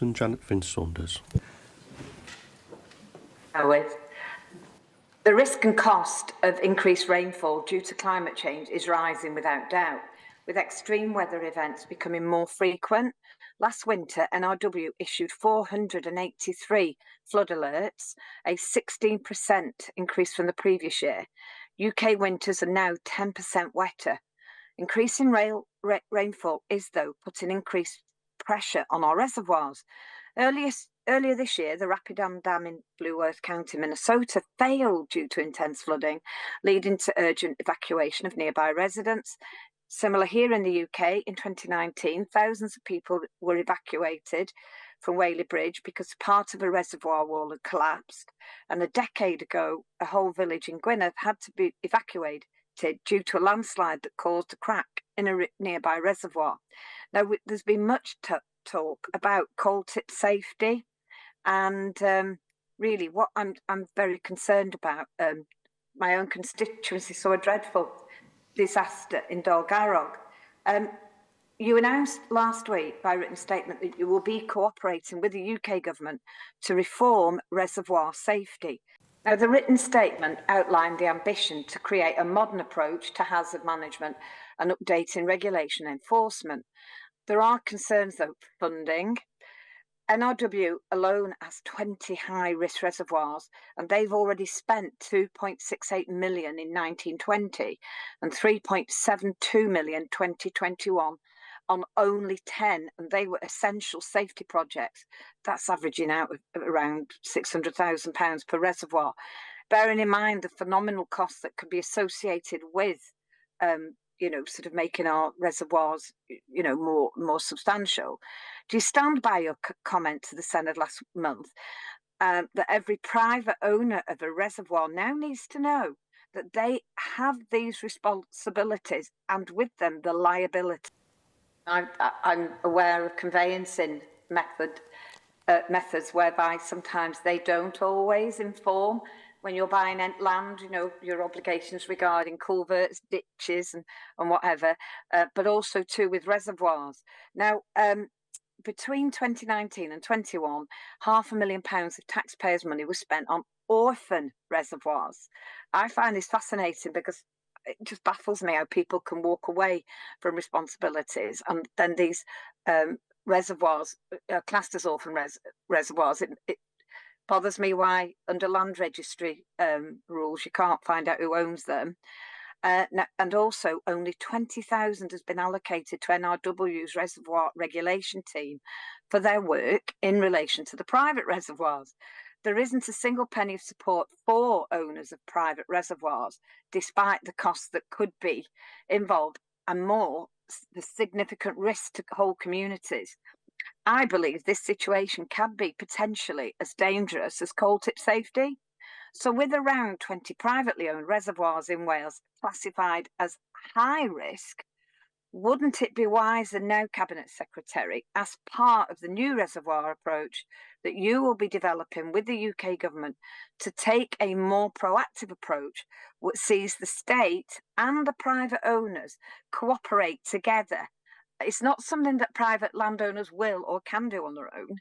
and Janet Finch-Saunders. The risk and cost of increased rainfall due to climate change is rising without doubt, with extreme weather events becoming more frequent. Last winter, NRW issued 483 flood alerts, a 16% increase from the previous year. UK winters are now 10% wetter. Increasing rainfall is, though, putting increased pressure on our reservoirs. Earlier this year, the Rapidan Dam in Blue Earth County, Minnesota, failed due to intense flooding, leading to urgent evacuation of nearby residents. Similar here in the UK, in 2019, thousands of people were evacuated from Whaley Bridge because part of a reservoir wall had collapsed. And a decade ago, a whole village in Gwynedd had to be evacuated due to a landslide that caused a crack in a nearby reservoir. Now, there's been much talk about coal tip safety, and really what I'm very concerned about, my own constituency saw a dreadful disaster in Dolgarrog. You announced last week by written statement that you will be cooperating with the UK government to reform reservoir safety. Now, the written statement outlined the ambition to create a modern approach to hazard management and updating regulation enforcement. There are concerns, though, funding. NRW alone has 20 high-risk reservoirs, and they've already spent $2.68 million in 1920 and $3.72 million in 2021 on only 10, and they were essential safety projects. That's averaging out at around £600,000 per reservoir. Bearing in mind the phenomenal costs that could be associated with sort of making our reservoirs, more substantial. Do you stand by your comment to the Senate last month that every private owner of a reservoir now needs to know that they have these responsibilities and with them the liability? I'm aware of conveyancing methods whereby sometimes they don't always inform when you're buying land, your obligations regarding culverts, ditches and whatever, but also too with reservoirs. Now, between 2019 and 21, £500,000 of taxpayers' money was spent on orphan reservoirs. I find this fascinating because it just baffles me how people can walk away from responsibilities and then these reservoirs are classed as orphan reservoirs. It bothers me why under land registry rules you can't find out who owns them. And also only 20,000 has been allocated to NRW's reservoir regulation team for their work in relation to the private reservoirs. There isn't a single penny of support for owners of private reservoirs, despite the costs that could be involved and more, the significant risk to whole communities. I believe this situation can be potentially as dangerous as coal tip safety. So with around 20 privately owned reservoirs in Wales classified as high risk, wouldn't it be wiser now, Cabinet Secretary, as part of the new reservoir approach that you will be developing with the UK government to take a more proactive approach which sees the state and the private owners cooperate together? It's not something that private landowners will or can do on their own.